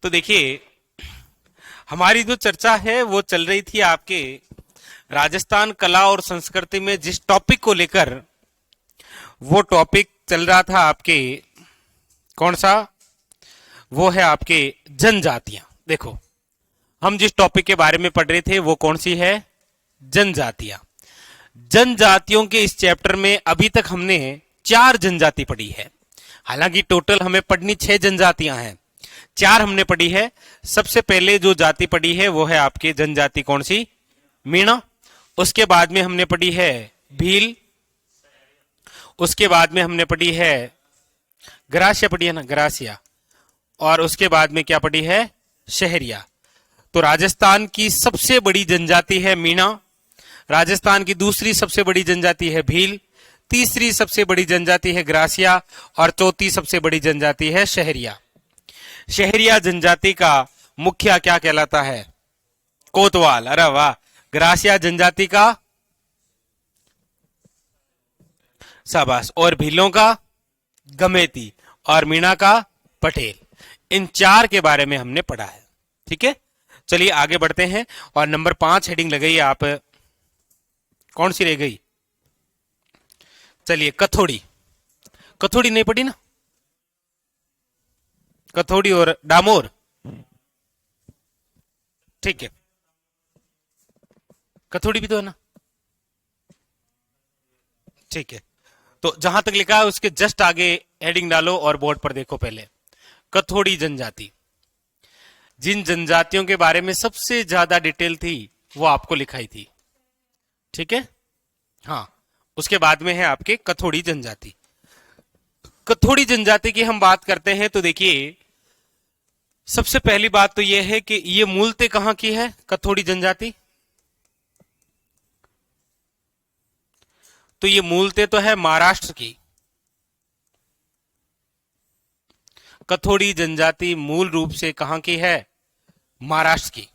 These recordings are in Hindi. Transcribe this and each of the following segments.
तो देखिए, हमारी जो चर्चा है वो चल रही थी आपके राजस्थान कला और संस्कृति में जिस टॉपिक को लेकर, वो टॉपिक चल रहा था आपके कौन सा, वो है आपके जनजातियां। देखो, हम जिस टॉपिक के बारे में पढ़ रहे थे वो कौन सी है, जनजातियां। जनजातियों के इस चैप्टर में अभी तक हमने 4 जनजाति पढ़ी है। हालांकि टोटल हमें पढ़नी 6 जनजातियां हैं, 4 हमने पढ़ी है। सबसे पहले जो जाति पढ़ी है वो है आपके जनजाति कौन सी, मीणा। उसके बाद में हमने पढ़ी है भील। उसके बाद में हमने पढ़ी है ग्रासिया, पढ़ी है ना, ग्रासिया। और उसके बाद में क्या पढ़ी है, शहरिया। तो राजस्थान की सबसे बड़ी जनजाति है मीणा, राजस्थान की दूसरी सबसे बड़ी जनजाति है भील, तीसरी सबसे बड़ी जनजाति है ग्रासिया, और चौथी सबसे बड़ी जनजाति है शहरिया। शहरिया जनजाति का मुखिया क्या कहलाता है, कोतवाल। अरे वाह। ग्रासिया जनजाति का शाबाश। और भीलों का गमेती, और मीणा का पटेल। इन 4 के बारे में हमने पढ़ा है। ठीक है, चलिए आगे बढ़ते हैं। और नंबर 5 हेडिंग लगाइए आप, कौन सी रह गई, चलिए कथोड़ी। कथोड़ी नहीं पढ़ी ना, कथोड़ी और डामोर। ठीक है, कथोड़ी भी तो है ना। ठीक है, तो जहां तक लिखा है उसके जस्ट आगे हेडिंग डालो और बोर्ड पर देखो। पहले कथोड़ी जनजाति, जिन जनजातियों के बारे में सबसे ज्यादा डिटेल थी वो आपको लिखाई थी। ठीक है, हाँ। उसके बाद में है आपके कथोड़ी जनजाति। कथोड़ी जनजाति की हम बात करते हैं तो देखिए, सबसे पहली बात तो यह है कि ये मूलतः कहां की है कथोड़ी जनजाति। तो ये मूलतः तो है महाराष्ट्र की। कथोड़ी जनजाति मूल रूप से कहां की है, महाराष्ट्र की।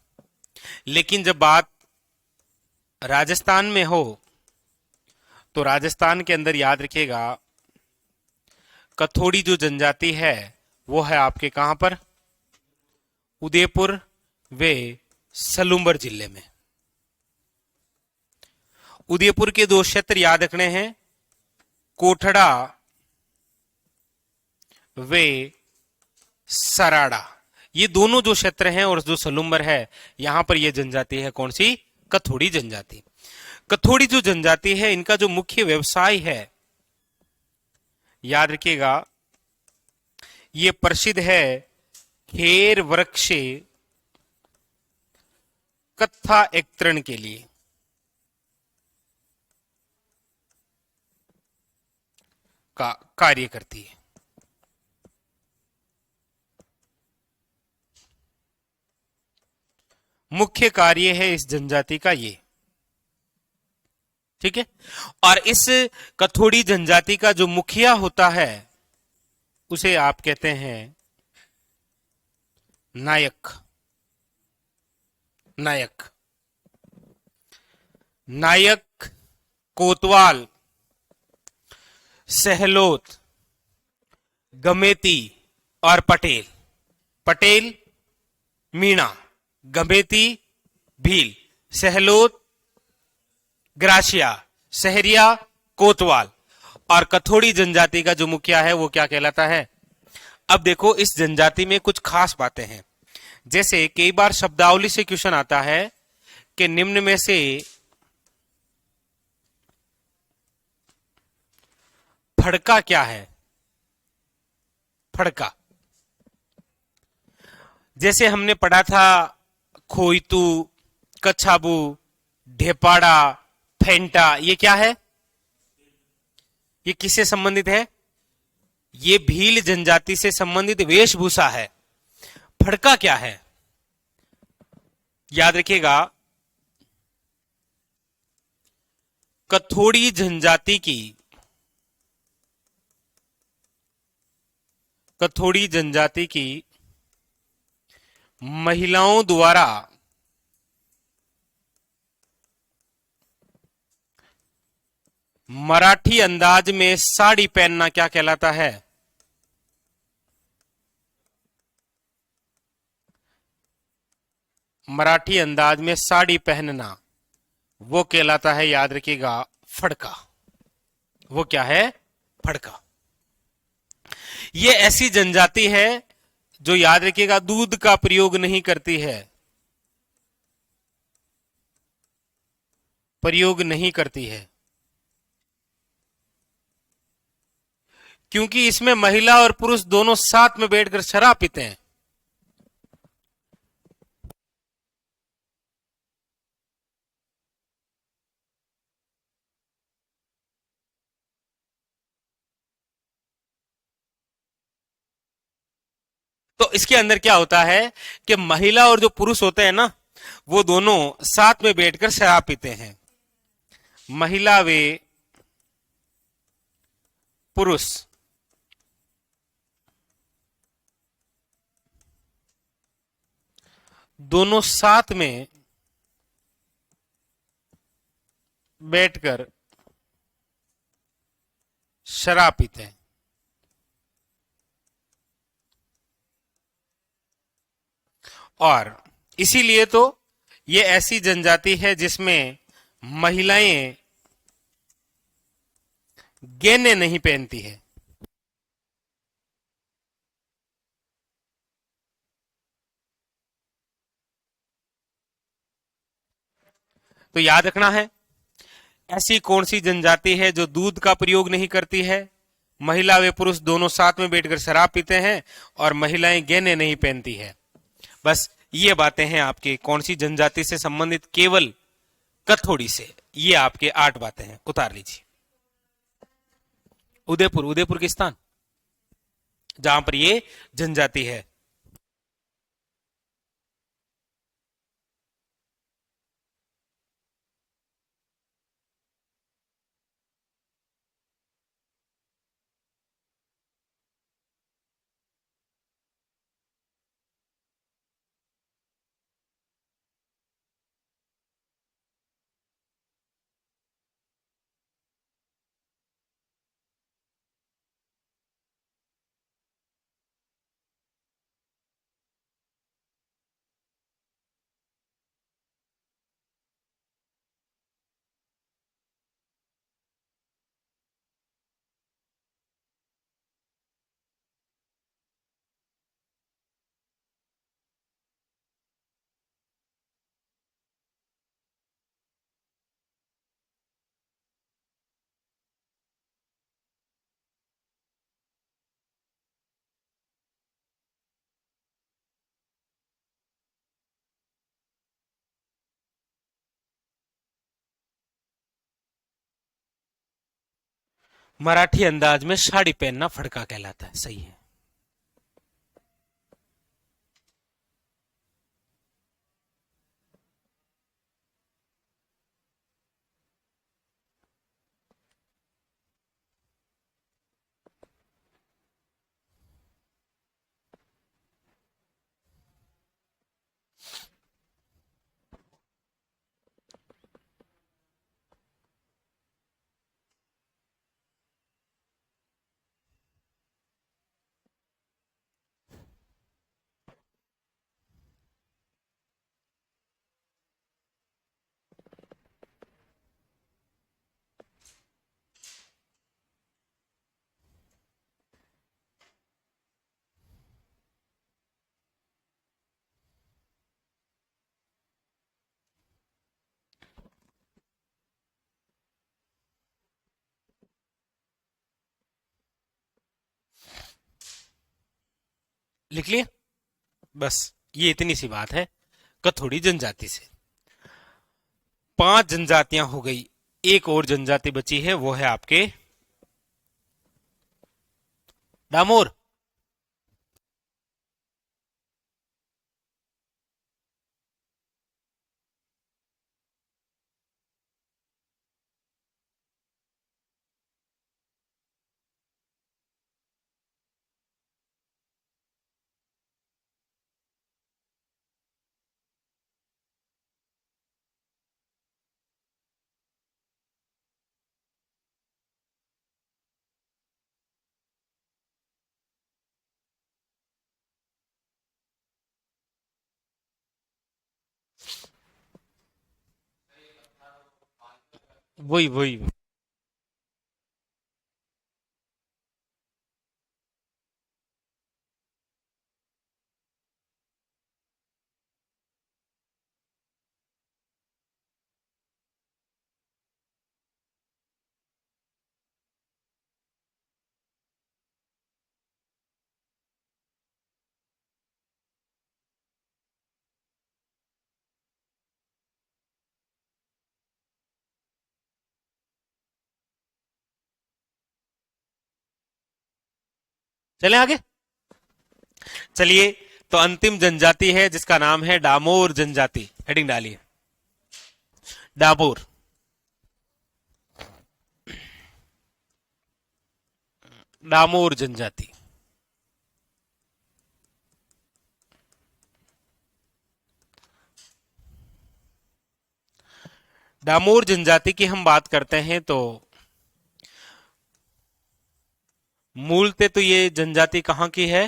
लेकिन जब बात राजस्थान में हो तो राजस्थान के अंदर याद रखिएगा, कथोड़ी जो जनजाति है वो है आपके कहां पर, उदयपुर वे सलूंबर जिले में। उदयपुर के 2 क्षेत्र याद रखने हैं, कोठड़ा वे सराड़ा। ये दोनों जो क्षेत्र हैं और जो सलूंबर है, यहां पर यह जनजाति है कौन सी, कथोड़ी जनजाति। कथोड़ी जो जनजाति है, इनका जो मुख्य व्यवसाय है याद रखिएगा, ये प्रसिद्ध है खेर वृक्ष कत्था एकत्रण के लिए। का कार्य करती है। मुख्य कार्य है इस जनजाति का ये। ठीक है, और इस कथोड़ी जनजाति का जो मुखिया होता है उसे आप कहते हैं नायक। नायक, नायक, कोतवाल, सहलोत, गमेती और पटेल। पटेल मीणा, गमेती भील, सहलोत ग्रासिया, शहरिया कोतवाल, और कथोड़ी जनजाति का जो मुखिया है वो क्या कहलाता है। अब देखो, इस जनजाति में कुछ खास बातें हैं। जैसे कई बार शब्दावली से क्वेश्चन आता है कि निम्न में से फड़का क्या है। फड़का, जैसे हमने पढ़ा था खोइतू, कछाबू, ढेपाड़ा, फेंटा, ये क्या है, ये किससे संबंधित है, ये भील जनजाति से संबंधित वेशभूषा है। फड़का क्या है, याद रखिएगा, कथोड़ी जनजाति की, कथोड़ी जनजाति की महिलाओं द्वारा मराठी अंदाज में साड़ी पहनना क्या कहलाता है, मराठी अंदाज में साड़ी पहनना, वो कहलाता है, याद रखिएगा, फड़का। वो क्या है? फड़का। ये ऐसी जनजाति है जो, याद रखिएगा, दूध का प्रयोग नहीं करती है, प्रयोग नहीं करती है, क्योंकि इसमें महिला और पुरुष दोनों साथ में बैठकर शराब पीते हैं। तो इसके अंदर क्या होता है कि महिला और जो पुरुष होते हैं ना, वो दोनों साथ में बैठकर शराब पीते हैं। महिला वे पुरुष दोनों साथ में बैठकर शराब पीते हैं। और इसीलिए तो ये ऐसी जनजाति है जिसमें महिलाएं गहने नहीं पहनती है। तो याद रखना है, ऐसी कौन सी जनजाति है जो दूध का प्रयोग नहीं करती है, महिला व पुरुष दोनों साथ में बैठकर शराब पीते हैं, और महिलाएं गहने नहीं पहनती है। बस ये बातें हैं आपके कौन सी जनजाति से संबंधित, केवल कथोड़ी से। ये आपके 8 बातें हैं, उतार लीजिए। उदयपुर, उदयपुर के स्थान जहां पर ये जनजाति है। मराठी अंदाज में साड़ी पहनना फड़का कहलाता है, सही है। लिख लिए? बस ये इतनी सी बात है कथोड़ी जनजाति से। 5 जनजातियां हो गई, एक और जनजाति बची है, वो है आपके डामोर। वही वही। चले आगे। चलिए, तो अंतिम जनजाति है जिसका नाम है डामोर जनजाति। हेडिंग डालिए, डामोर। डामोर जनजाति। डामोर जनजाति की हम बात करते हैं तो मूलतः तो ये जनजाति कहां की है?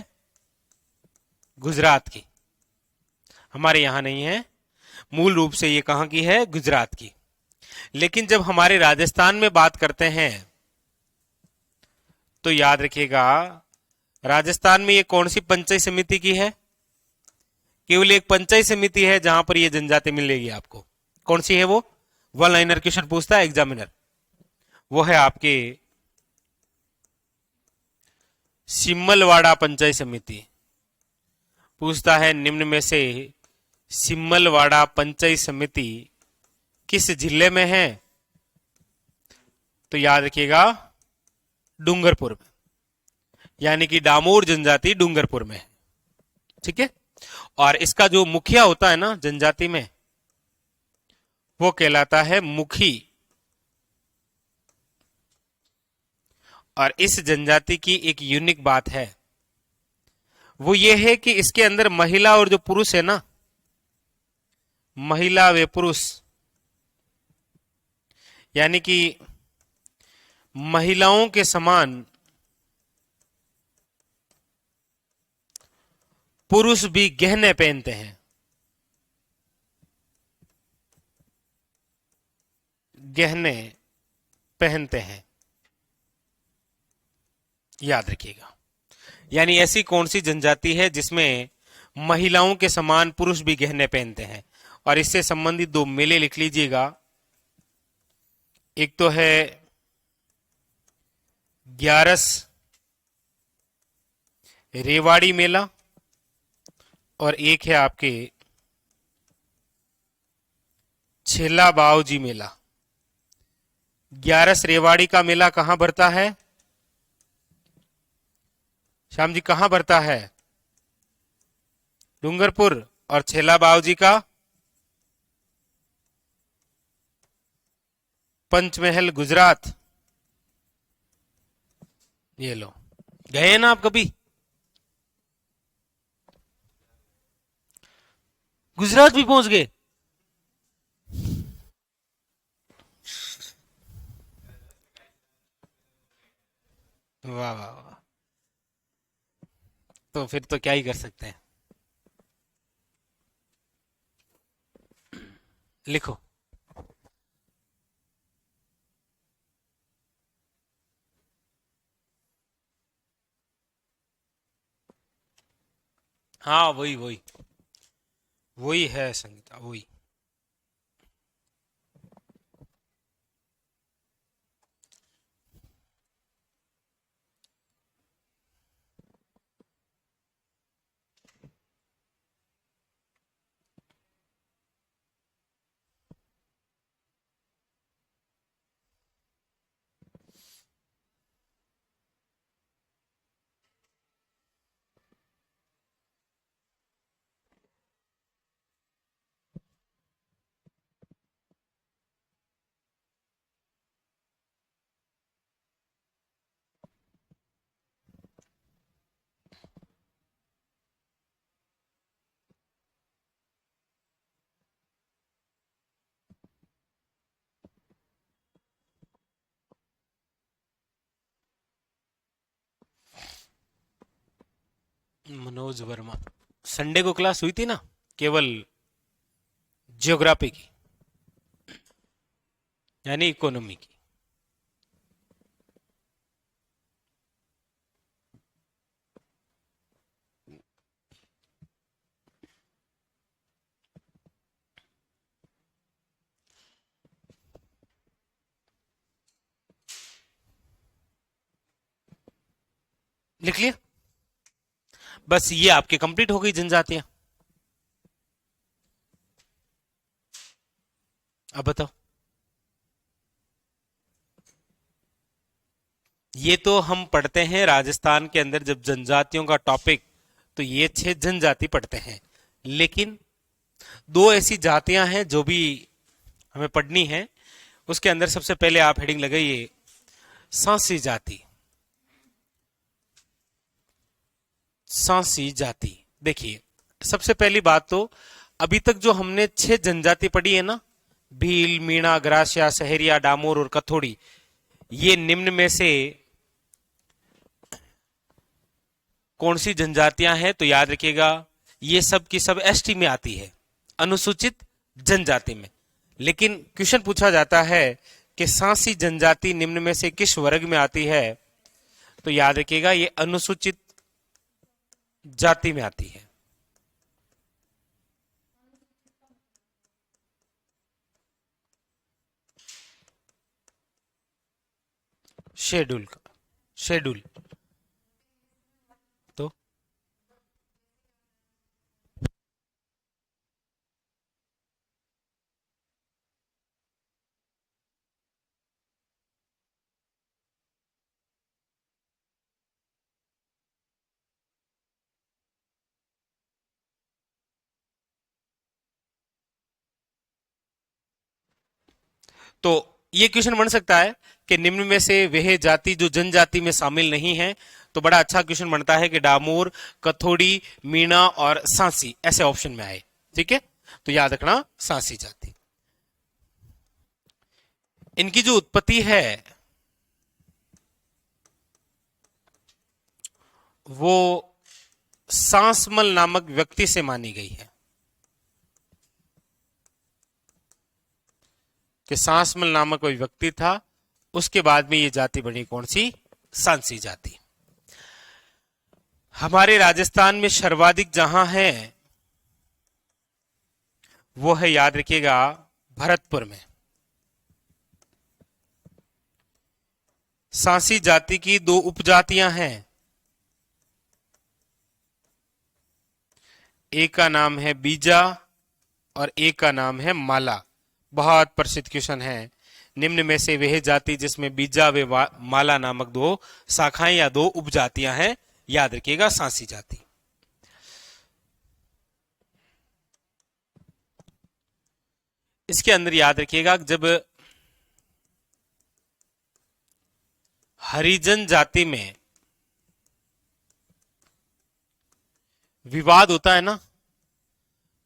गुजरात की। हमारे यहां नहीं है, मूल रूप से ये कहां की है? गुजरात की। लेकिन जब हमारे राजस्थान में बात करते हैं तो याद रखिएगा, राजस्थान में ये कौन सी पंचायत समिति की है? केवल एक पंचायत समिति है जहां पर ये जनजाति मिलेगी आपको। कौन सी है वो? वन लाइनर क्वेश्चन पूछता है एग्जामिनर। वो है आपके सिम्मलवाड़ा पंचायत समिति। पूछता है निम्न में से सिम्मलवाड़ा पंचायत समिति किस जिले में है? तो याद रखिएगा, डूंगरपुर में। यानी कि डामोर जनजाति डूंगरपुर में है। ठीक है। और इसका जो मुखिया होता है ना जनजाति में, वो कहलाता है मुखी। और इस जनजाति की एक यूनिक बात है, वो ये है कि इसके अंदर महिला और जो पुरुष है ना, महिला व पुरुष, यानी कि महिलाओं के समान पुरुष भी गहने पहनते हैं। गहने पहनते हैं, याद रखिएगा। यानी ऐसी कौन सी जनजाति है जिसमें महिलाओं के समान पुरुष भी गहने पहनते हैं? और इससे संबंधित दो मेले लिख लीजिएगा। एक तो है ग्यारस रेवाड़ी मेला, और एक है आपके छेला बावजी मेला। ग्यारस रेवाड़ी का मेला कहां भरता है? श्याम जी कहां भरता है? डूंगरपुर। और छेला बावजी का? पंचमहल गुजरात। ये लो, गए ना आप कभी गुजरात भी पहुंच गए? वाह वाह वाह। तो फिर तो क्या ही कर सकते हैं। लिखो। हाँ वही वही, वही है संगीता, वही। मनोज वर्मा। संडे को क्लास हुई थी ना, केवल ज्योग्राफी की। यानी इकोनॉमी की। लिख लिया? बस ये आपके कंप्लीट हो गई जनजातियां। अब बताओ, ये तो हम पढ़ते हैं राजस्थान के अंदर जब जनजातियों का टॉपिक, तो ये 6 जनजाति पढ़ते हैं। लेकिन दो ऐसी जातियां हैं जो भी हमें पढ़नी है। उसके अंदर सबसे पहले आप हेडिंग लगाइए सांसी जाति। सांसी जाति, देखिए सबसे पहली बात तो अभी तक जो हमने 6 जनजाति पढ़ी है ना, भील, मीणा, ग्रासिया, सहरिया, डामोर और कथोड़ी, ये निम्न में से कौन सी जनजातियां हैं? तो याद रखिएगा ये सब की सब एसटी में आती है, अनुसूचित जनजाति में। लेकिन क्वेश्चन पूछा जाता है कि सांसी जनजाति निम्न में से किस वर्ग में आती है? तो याद रखिएगा ये अनुसूचित जाति में आती है। शेड्यूल का शेड्यूल तो तो ये क्वेश्चन बन सकता है कि निम्न में से वह जाति जो जनजाति में शामिल नहीं है। तो बड़ा अच्छा क्वेश्चन बनता है कि डामोर, कथोड़ी, मीणा और सांसी ऐसे ऑप्शन में आए। ठीक है, तो याद रखना सांसी जाति। इनकी जो उत्पत्ति है वो सांसमल नामक व्यक्ति से मानी गई है कि सांसमल नामक कोई व्यक्ति था, उसके बाद में ये जाति बनी कौन सी? सांसी जाति। हमारे राजस्थान में सर्वाधिक जहां है वो है, याद रखिएगा, भरतपुर में। सांसी जाति की 2 उपजातियां हैं, एक का नाम है बीजा और एक का नाम है माला। बहुत प्रसिद्ध क्वेश्चन है, निम्न में से वह जाति जिसमें बीजा व माला नामक 2 शाखाएं या 2 उपजातियां हैं? याद रखिएगा सांसी जाति। इसके अंदर याद रखिएगा जब हरिजन जाति में विवाद होता है ना,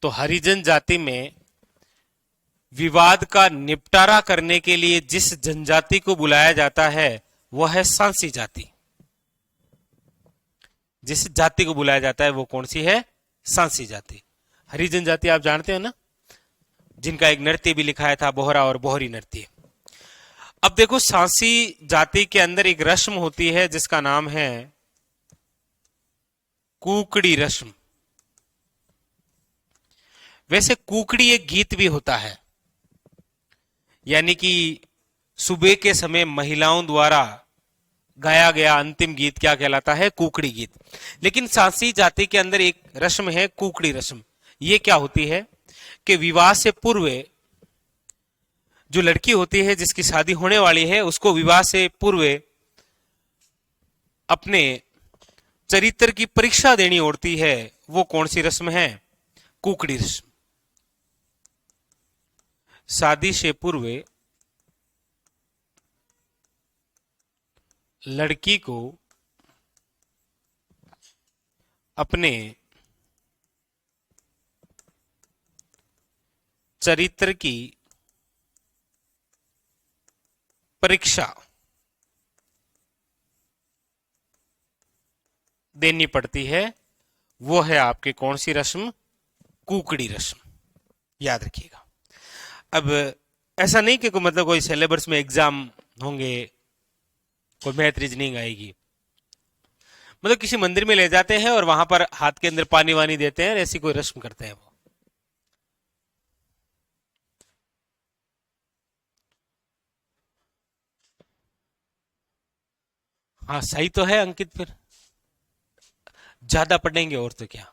तो हरिजन जाति में विवाद का निपटारा करने के लिए जिस जनजाति को बुलाया जाता है वह है सांसी जाति। जिस जाति को बुलाया जाता है वो कौन सी है? सांसी जाति। हरिजन जाति आप जानते हो ना, जिनका एक नृत्य भी लिखाया था, बोहरा और बोहरी नृत्य। अब देखो सांसी जाति के अंदर एक रस्म होती है जिसका नाम है कुकड़ी रस्म। वैसे कुकड़ी एक गीत भी होता है, यानी कि सुबह के समय महिलाओं द्वारा गाया गया अंतिम गीत क्या कहलाता है? कुकड़ी गीत। लेकिन सांसी जाति के अंदर एक रस्म है कुकड़ी रस्म। ये क्या होती है कि विवाह से पूर्व जो लड़की होती है जिसकी शादी होने वाली है, उसको विवाह से पूर्व अपने चरित्र की परीक्षा देनी होती है। वो कौन सी रस्म है? कुकड़ी रस्म। शादी से पूर्व लड़की को अपने चरित्र की परीक्षा देनी पड़ती है। वो है आपके कौन सी रस्म? कुकड़ी रस्म। याद रखिएगा। अब ऐसा नहीं कि मतलब कोई सिलेबस में एग्जाम होंगे, कोई मैथ रीजनिंग आएगी। मतलब किसी मंदिर में ले जाते हैं और वहां पर हाथ के अंदर पानी वानी देते हैं, ऐसी कोई रस्म करते हैं वो। हाँ सही तो है अंकित, फिर ज्यादा पढ़ेंगे और तो क्या।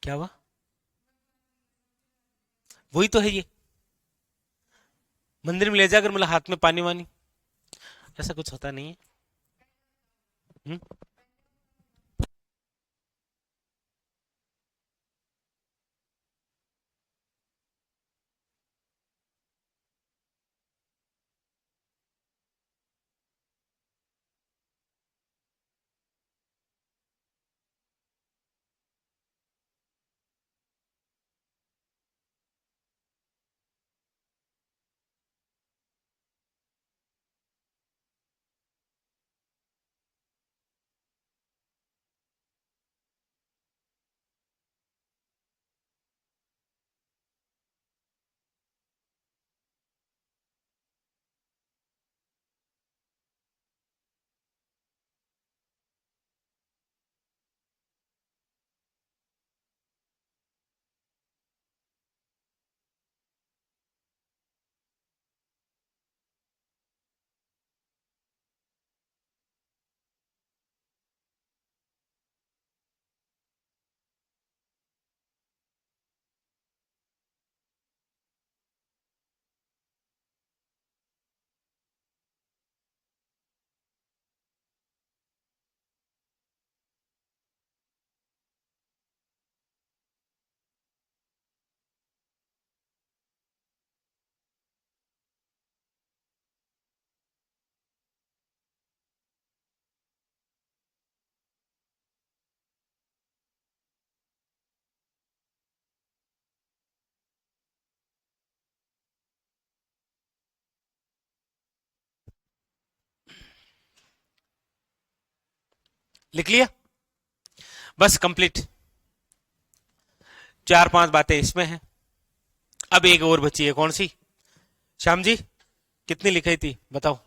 क्या हुआ? वही तो है ये, मंदिर में ले जाकर मतलब हाथ में पानी वानी, ऐसा कुछ होता नहीं है। हम्म? लिख लिया? बस कंप्लीट। चार पांच बातें इसमें हैं, अब एक और बची है, कौन सी? श्याम जी, कितनी लिखाई थी बताओ?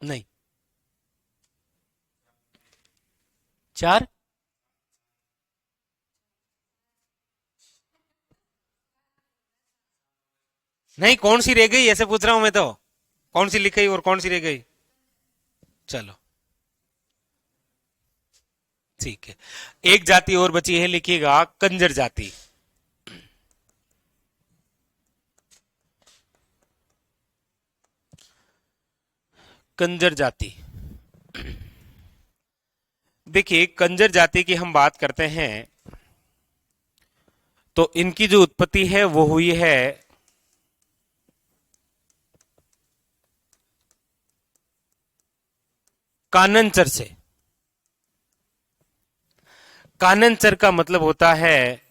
नहीं, चार? नहीं, कौन सी रह गई ऐसे पूछ रहा हूं मैं तो, कौन सी लिखाई और कौन सी रह गई? चलो ठीक है, एक जाति और बची है, लिखिएगा कंजर जाति। कंजर जाति, देखिए कंजर जाति की हम बात करते हैं तो इनकी जो उत्पत्ति है वो हुई है काननचर से। काननचर का मतलब होता है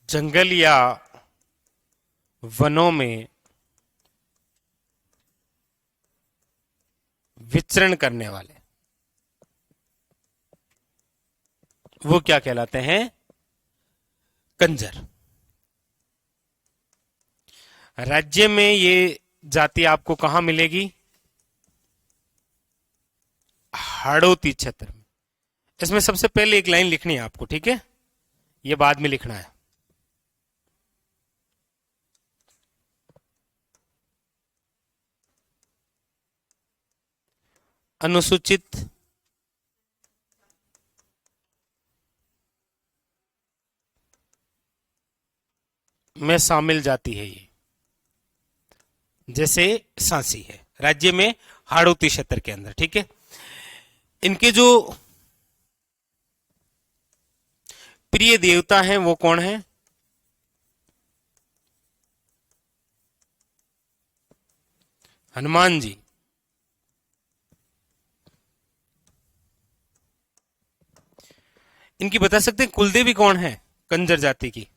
जंगल या वनों में विचरण करने वाले, वो क्या कहलाते हैं? कंजर। राज्य में ये जाति आपको कहां मिलेगी? हाड़ौती क्षेत्र में। इसमें सबसे पहले एक लाइन लिखनी है आपको, ठीक है, ये बाद में लिखना है। अनुसूचित में शामिल जाति है ये, जैसे सांसी है, राज्य में हाड़ौती क्षेत्र के अंदर, ठीक है। इनके जो प्रिय देवता हैं वो कौन है? हनुमान जी। इनकी बता सकते हैं कुलदेवी कौन है कंजर जाति की?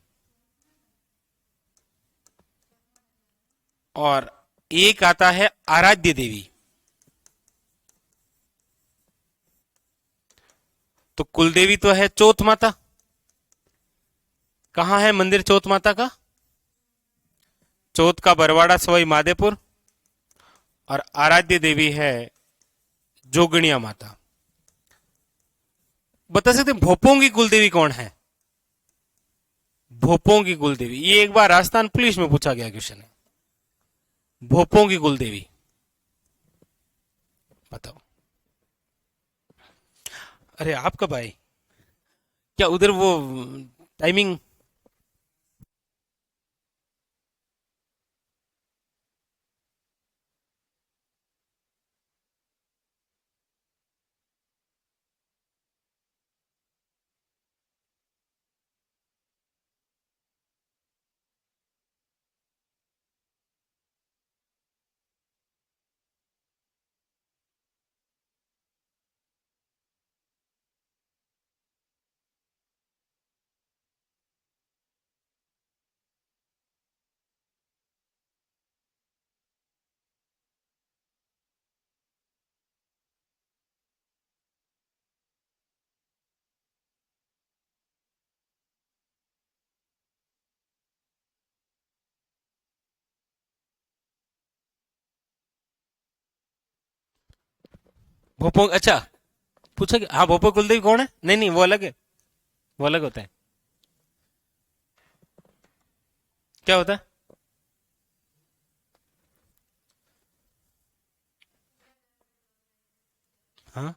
और एक आता है आराध्य देवी। तो कुलदेवी तो है चौथ माता। कहां है मंदिर चौथ माता का? चौथ का बरवाड़ा सवाई माधेपुर। और आराध्य देवी है जोगणिया माता। बता सकते हैं भोपों की कुलदेवी कौन है? भोपों की कुलदेवी, ये एक बार राजस्थान पुलिस में पूछा गया क्वेश्चन है। भोपों की कुलदेवी बताओ। अरे आप कब आए? क्या उधर वो टाइमिंग? भोपों, अच्छा पूछा कि हाँ भोपो कुलदेवी कौन है? नहीं नहीं, वो अलग है, वो अलग होता है। क्या होता है? हाँ।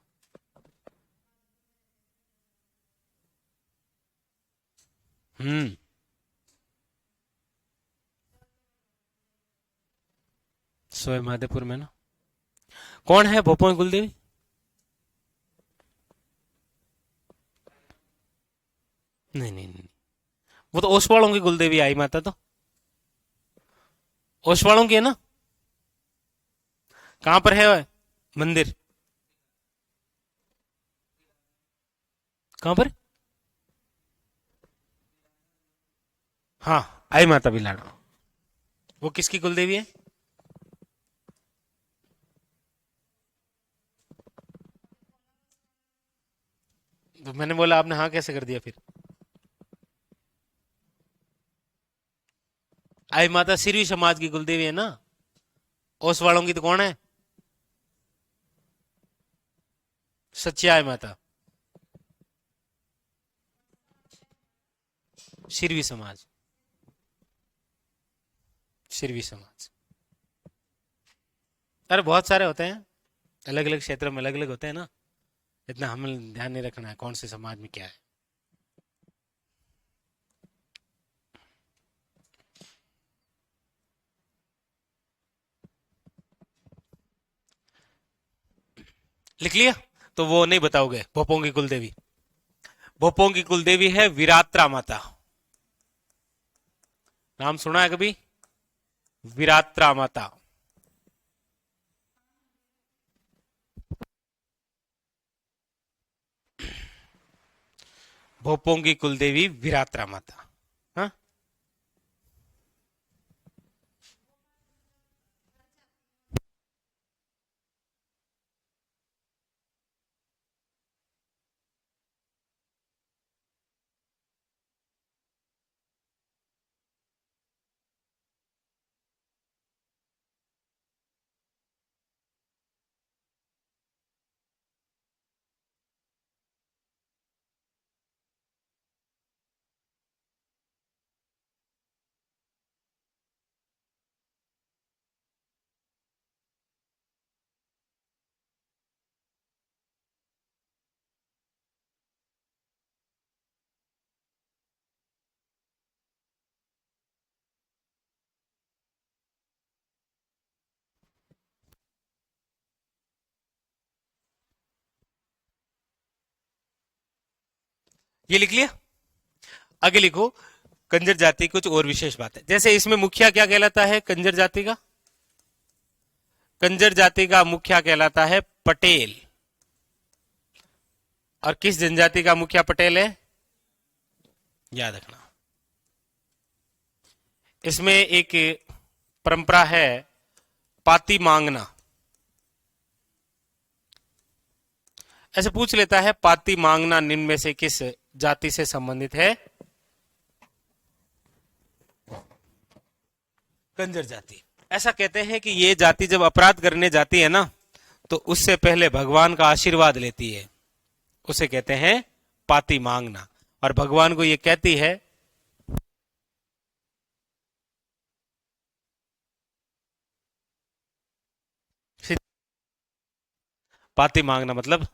हम्म। सोए माधेपुर में ना। कौन है भोपों की कुलदेवी? नहीं नहीं नहीं, वो तो ओसवालों की कुलदेवी आई माता तो। ओसवालों की है ना? कहां पर है मंदिर? कहां पर? हाँ, आई माता बिलाड़ा। वो किसकी कुलदेवी है? तो मैंने बोला, आपने हाँ कैसे कर दिया फिर? आई माता सिरवी समाज की कुलदेवी है ना। ओसवालों की तो कौन है? सच्ची आई माता। सिरवी समाज। सिरवी समाज। अरे बहुत सारे होते हैं, अलग अलग क्षेत्र में अलग अलग होते हैं ना। इतना हमें ध्यान नहीं रखना है कौन से समाज में क्या है। लिख लिया? तो वो नहीं बताओगे भोपों की कुलदेवी? भोपों की कुलदेवी है विरात्रा माता। नाम सुना है कभी? विरात्रा माता। भोपों की कुलदेवी विरात्रा माता। हाँ। ये लिख लिया? आगे लिखो। कंजर जाति कुछ और विशेष बात है, जैसे इसमें मुखिया क्या कहलाता है कंजर जाति का? कंजर जाति का मुखिया कहलाता है पटेल। और किस जनजाति का मुखिया पटेल है? याद रखना। इसमें एक परंपरा है, पाती मांगना। ऐसे पूछ लेता है, पाती मांगना निम्न में से किस जाति से संबंधित है? कंजर जाति। ऐसा कहते हैं कि ये जाति जब अपराध करने जाती है ना, तो उससे पहले भगवान का आशीर्वाद लेती है। उसे कहते हैं पाती मांगना। और भगवान को ये कहती है, पाती मांगना मतलब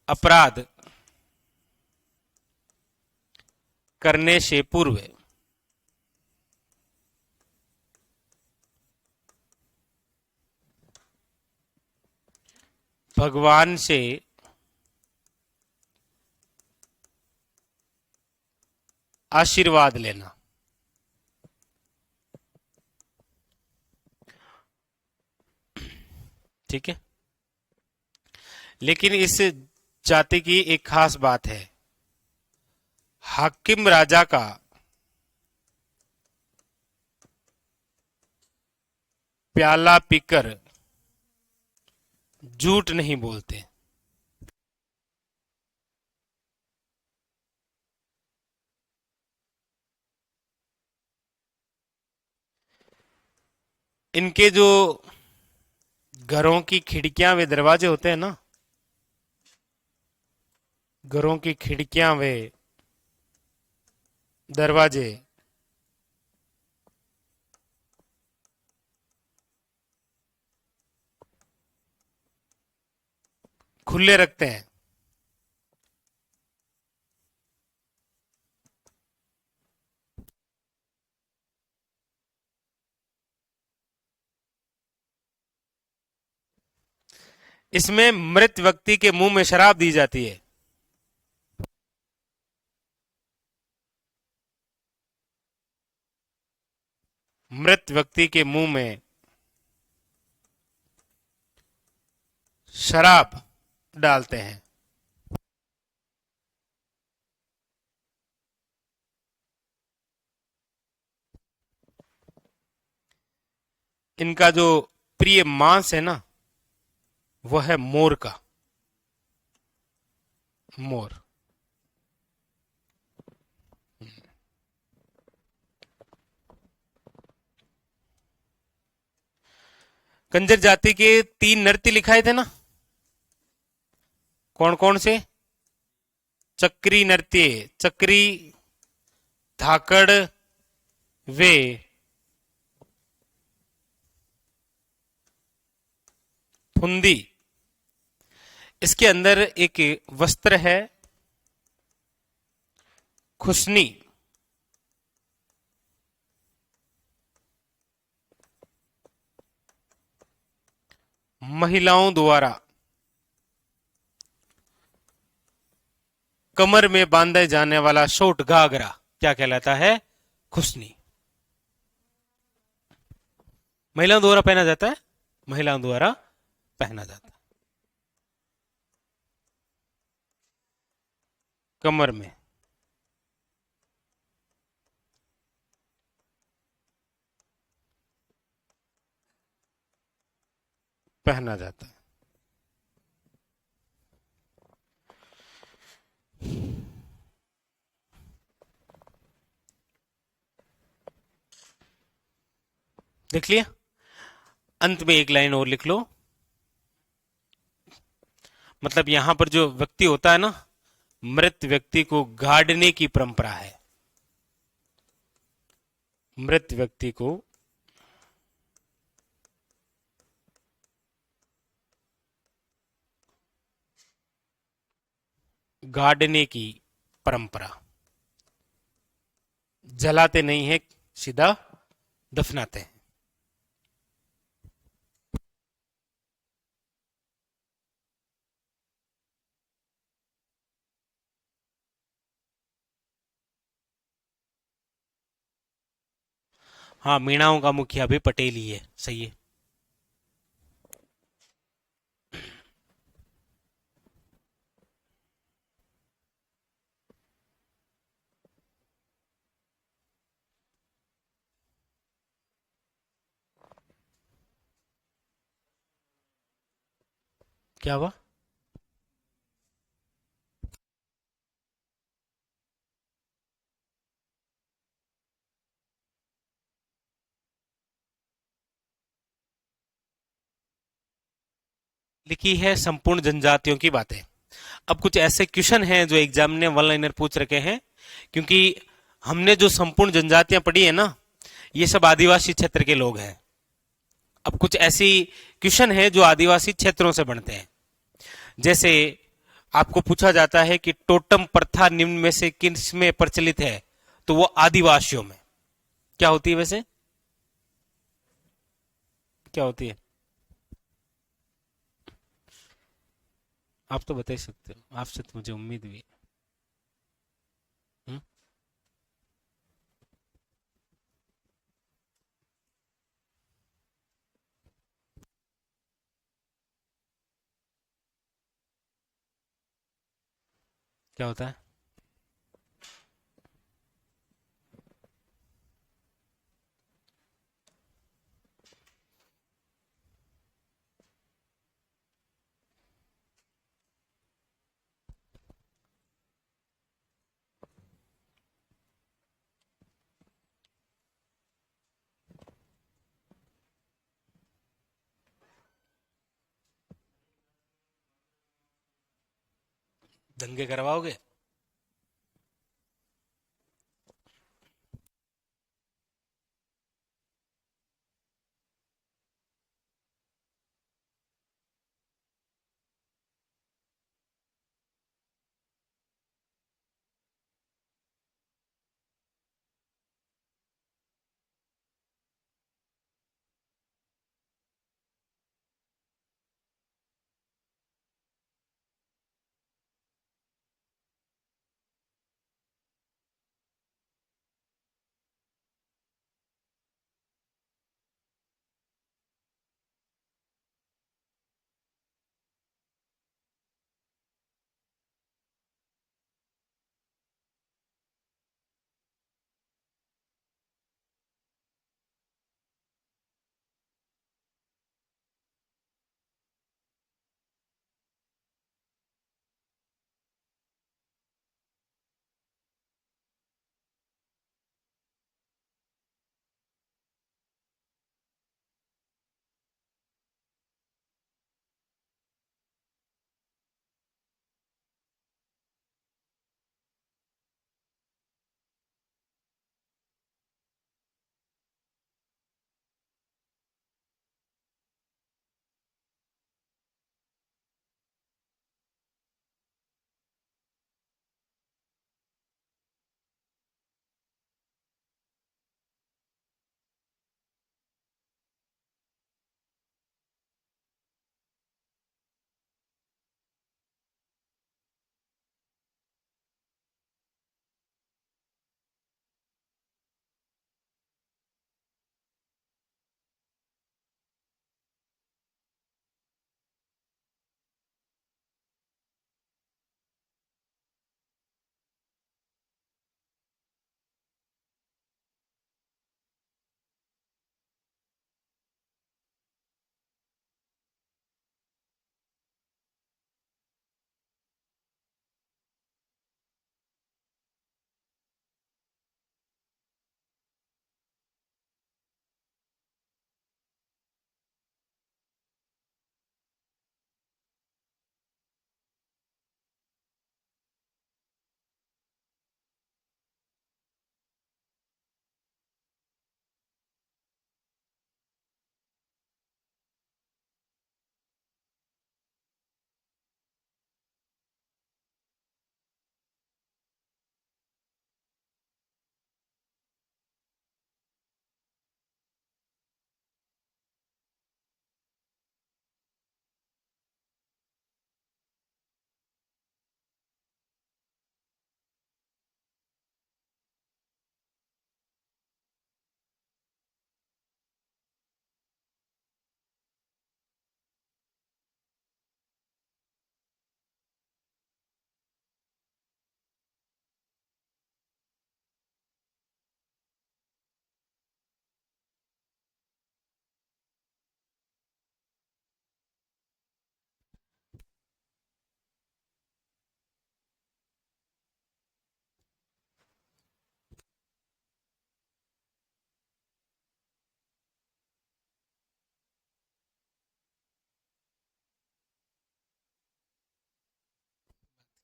अपराध करने से पूर्व भगवान से आशीर्वाद लेना। ठीक है। लेकिन इस जाति की एक खास बात है, हाकिम राजा का प्याला पीकर झूठ नहीं बोलते। इनके जो घरों की खिड़कियां वे दरवाजे होते हैं ना, घरों की खिड़कियां वे दरवाजे खुले रखते हैं। इसमें मृत व्यक्ति के मुंह में शराब दी जाती है। मृत व्यक्ति के मुंह में शराब डालते हैं। इनका जो प्रिय मांस है ना, वो है मोर का। मोर। कंजर जाति के 3 नृत्य लिखाए थे ना, कौन कौन से? चक्री नृत्य, चक्री, धाकड़, वे फुंदी। इसके अंदर एक वस्त्र है खुशनी। महिलाओं द्वारा कमर में बांधे जाने वाला शॉर्ट घाघरा क्या कहलाता है? खुशनी। महिलाओं द्वारा पहना जाता है, महिलाओं द्वारा पहना जाता है कमर में। पहना जाता है। देख लिया? अंत में एक लाइन और लिख लो। मतलब यहां पर जो व्यक्ति होता है ना, मृत व्यक्ति को गाड़ने की परंपरा है। मृत व्यक्ति को गाड़ने की परंपरा। जलाते नहीं है, सीधा दफनाते हैं। हाँ, मीणाओं का मुखिया भी पटेल ही है, सही है। क्या हुआ? लिखी है संपूर्ण जनजातियों की बातें। अब कुछ ऐसे क्वेश्चन हैं जो एग्जाम ने वन लाइनर पूछ रखे हैं, क्योंकि हमने जो संपूर्ण जनजातियां पढ़ी है ना, ये सब आदिवासी क्षेत्र के लोग हैं। अब कुछ ऐसी क्वेश्चन है जो आदिवासी क्षेत्रों से बनते हैं। जैसे आपको पूछा जाता है कि टोटम प्रथा निम्न में से किस में प्रचलित है, तो वो आदिवासियों में। क्या होती है वैसे? क्या होती है? आप तो बता ही सकते हो, आपसे तो मुझे उम्मीद भी है। हम्म? क्या होता है? दंगे करवाओगे?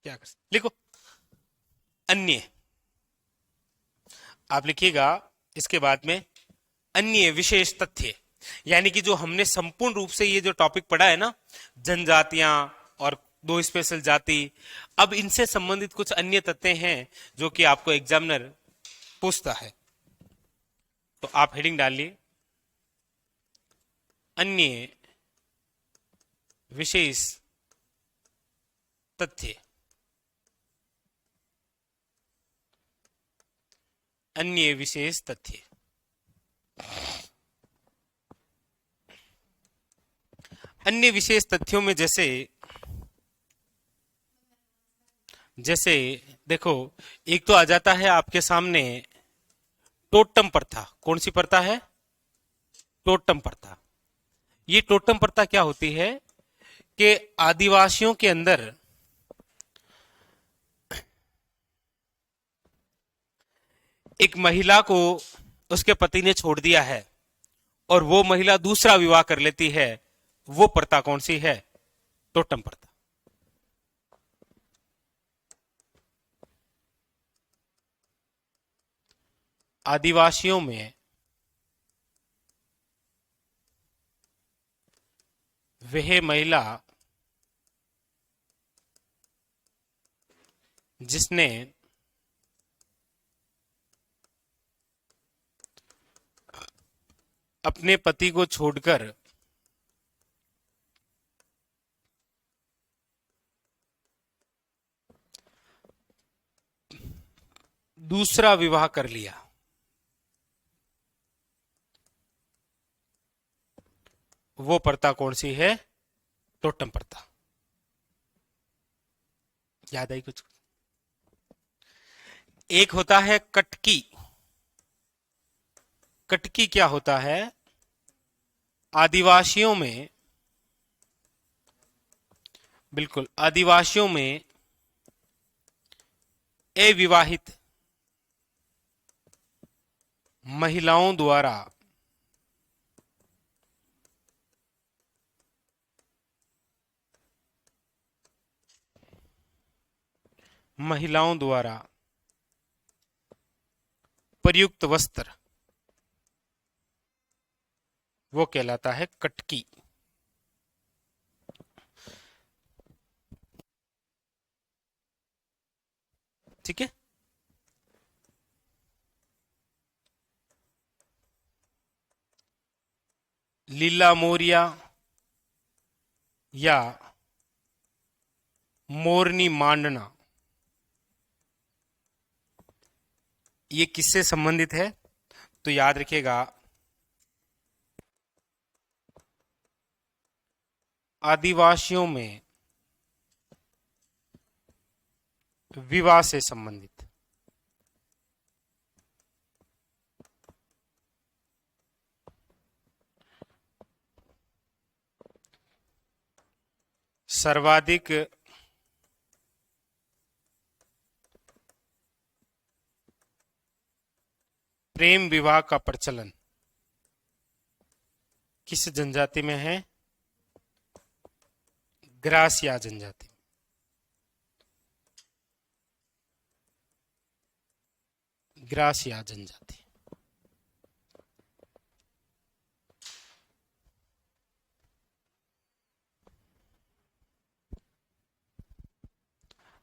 क्या कर सकते, लिखो अन्य, आप लिखिएगा इसके बाद में अन्य विशेष तथ्य, यानी कि जो हमने संपूर्ण रूप से ये जो टॉपिक पढ़ा है ना, जनजातियां और दो स्पेशल जाति, अब इनसे संबंधित कुछ अन्य तथ्य हैं जो कि आपको एग्जामिनर पूछता है। तो आप हेडिंग डालिए अन्य विशेष तथ्य, अन्य विशेष तथ्य। अन्य विशेष तथ्यों में जैसे जैसे देखो, एक तो आ जाता है आपके सामने टोटम प्रथा। कौन सी प्रथा है? टोटम प्रथा। ये टोटम प्रथा क्या होती है कि आदिवासियों के अंदर एक महिला को उसके पति ने छोड़ दिया है और वो महिला दूसरा विवाह कर लेती है, वो प्रथा कौन सी है? टोटम प्रथा। आदिवासियों में वह महिला जिसने अपने पति को छोड़कर दूसरा विवाह कर लिया, वो प्रथा कौन सी है? टोटम प्रथा। याद आई कुछ? एक होता है कटकी। कटकी क्या होता है? आदिवासियों में, बिल्कुल आदिवासियों में अविवाहित महिलाओं द्वारा महिलाओं द्वारा प्रयुक्त वस्त्र, वो कहलाता है कटकी। ठीक है। लीला मोरिया या मोरनी मांडना, ये किससे संबंधित है? तो याद रखिएगा, आदिवासियों में विवाह से संबंधित। सर्वाधिक प्रेम विवाह का प्रचलन किस जनजाति में है? ग्रासिया जनजाति। ग्रासिया जनजाति।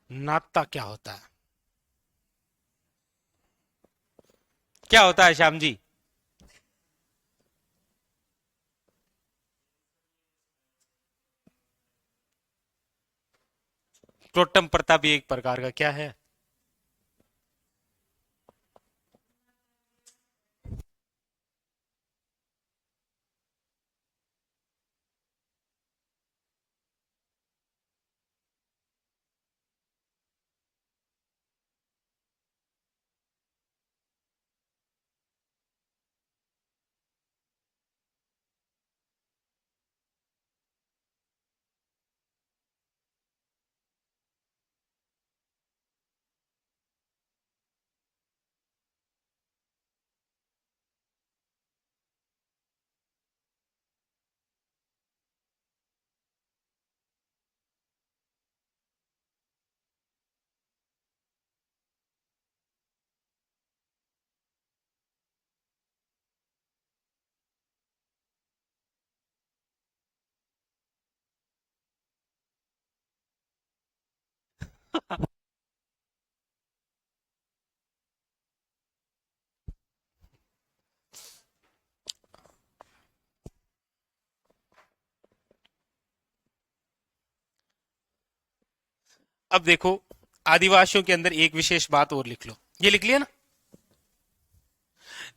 नाता क्या होता है? क्या होता है श्याम जी? टोटम प्रथा भी एक प्रकार का क्या है? अब देखो, आदिवासियों के अंदर एक विशेष बात और लिख लो, ये लिख लिया ना।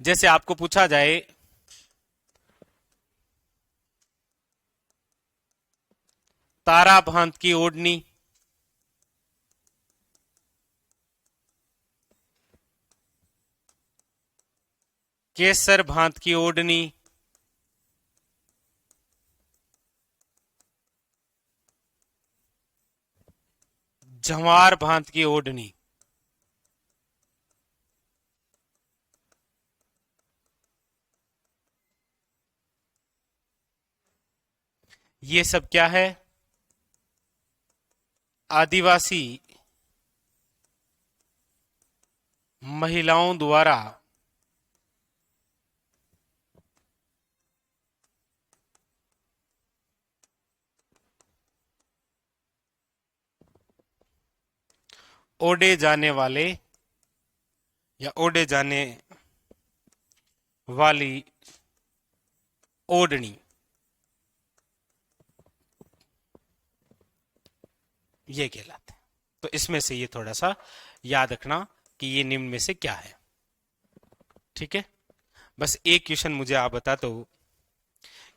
जैसे आपको पूछा जाए तारा भांत की ओढ़नी, केसर भांत की ओढ़नी, जवार भांत की ओढ़नी, ये सब क्या है? आदिवासी महिलाओं द्वारा ओढ़े जाने वाले या ओढ़े जाने वाली ओढ़नी, ये कहलाते हैं। तो इसमें से ये थोड़ा सा याद रखना कि ये निम्न में से क्या है। ठीक है, बस एक क्वेश्चन मुझे आप बता दो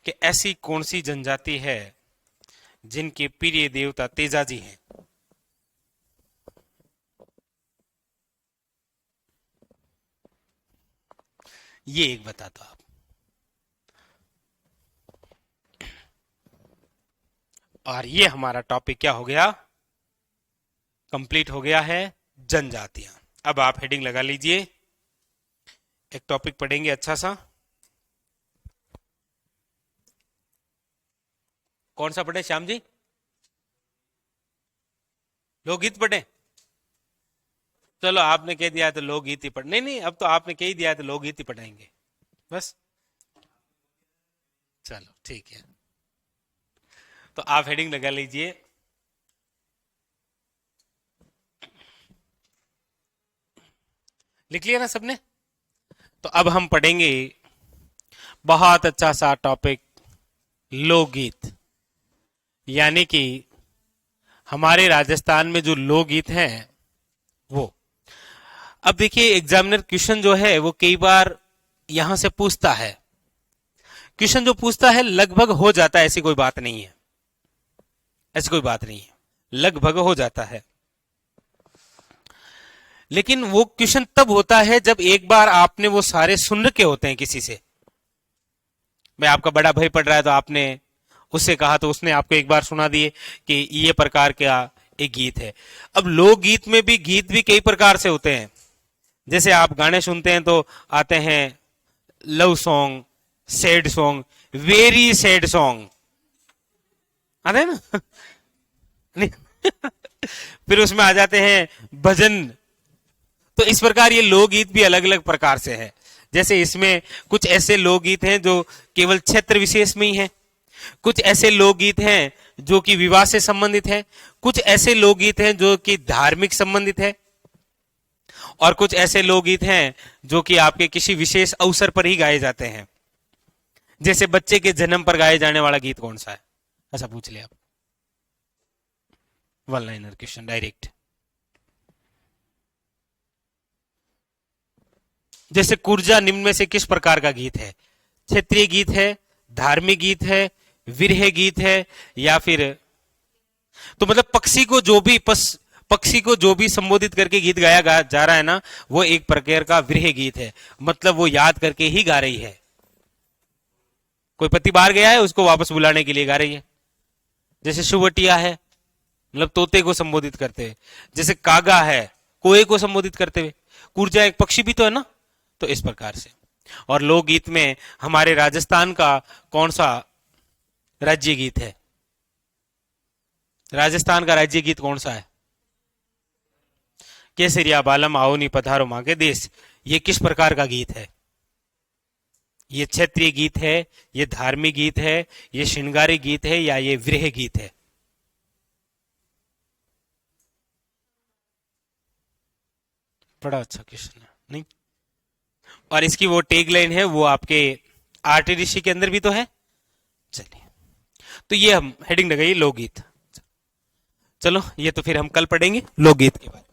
कि ऐसी कौन सी जनजाति है जिनके प्रिय देवता तेजाजी हैं? ये एक बता दो आप। और ये हमारा टॉपिक क्या हो गया? कंप्लीट हो गया है, जनजातियां। अब आप हेडिंग लगा लीजिए, एक टॉपिक पढ़ेंगे अच्छा सा। कौन सा पढ़े श्याम जी? लोकगीत पढ़े? चलो, आपने कह दिया है तो लोकगीत ही पढ़, नहीं नहीं, अब तो आपने कह ही दिया है तो लोकगीत ही पढ़ाएंगे बस। चलो ठीक है, तो आप हेडिंग लगा लीजिए, लिख लिया ना सबने? तो अब हम पढ़ेंगे बहुत अच्छा सा टॉपिक, लोकगीत। यानी कि हमारे राजस्थान में जो लोकगीत हैं वो। अब देखिए, एग्जामिनर क्वेश्चन जो है वो कई बार यहां से पूछता है। क्वेश्चन जो पूछता है लगभग हो जाता है, ऐसी कोई बात नहीं है, ऐसी कोई बात नहीं है, लगभग हो जाता है। लेकिन वो क्वेश्चन तब होता है जब एक बार आपने वो सारे सुन रखे होते हैं किसी से। भाई आपका बड़ा भाई पढ़ रहा है तो आपने उससे कहा तो उसने आपको एक बार सुना दिए कि ये प्रकार का एक गीत है। अब लोकगीत में भी गीत भी कई प्रकार से होते हैं। जैसे आप गाने सुनते हैं तो आते हैं love song, sad song, very sad song आते हैं ना। नहीं। फिर उसमें आ जाते हैं भजन। तो इस प्रकार ये लोकगीत भी अलग अलग प्रकार से है। जैसे इसमें कुछ ऐसे लोकगीत हैं जो केवल क्षेत्र विशेष में ही हैं, कुछ ऐसे लोकगीत हैं जो कि विवाह से संबंधित है, कुछ ऐसे लोकगीत हैं जो कि धार्मिक संबंधित है, और कुछ ऐसे लोकगीत हैं जो कि आपके किसी विशेष अवसर पर ही गाए जाते हैं। जैसे बच्चे के जन्म पर गाए जाने वाला गीत कौन सा है? ऐसा पूछ लिया आप, वन लाइनर क्वेश्चन डायरेक्ट। जैसे कुर्जा निम्न में से किस प्रकार का गीत है? क्षेत्रीय गीत है, धार्मिक गीत है, विरह गीत है, या फिर तो मतलब पक्षी को जो भी संबोधित करके गीत गाया जा रहा है ना, वो एक प्रकार का विरह गीत है। मतलब वो याद करके ही गा रही है। कोई पति बाहर गया है, उसको वापस बुलाने के लिए गा रही है। जैसे शुवटिया है, मतलब तोते को संबोधित करते हुए। जैसे कागा है, कोए को संबोधित करते हुए। कुर्जा एक पक्षी भी तो है ना, तो इस प्रकार से। और लोकगीत में हमारे राजस्थान का कौन सा राज्य गीत है? राजस्थान का राज्य गीत कौन सा है? केसरिया बालम आओनी पधारो मां के देश। ये किस प्रकार का गीत है? ये क्षेत्रीय गीत है, ये धार्मिक गीत है, ये श्रृंगारी गीत है, या ये विरह गीत है? बड़ा अच्छा क्वेश्चन है नहीं। और इसकी वो टैग लाइन है वो आपके आरटीडीसी के अंदर भी तो है। चलिए, तो ये हम हेडिंग लगाइए लोकगीत। चलो, ये तो फिर हम कल पढ़ेंगे लोकगीत के बारे में।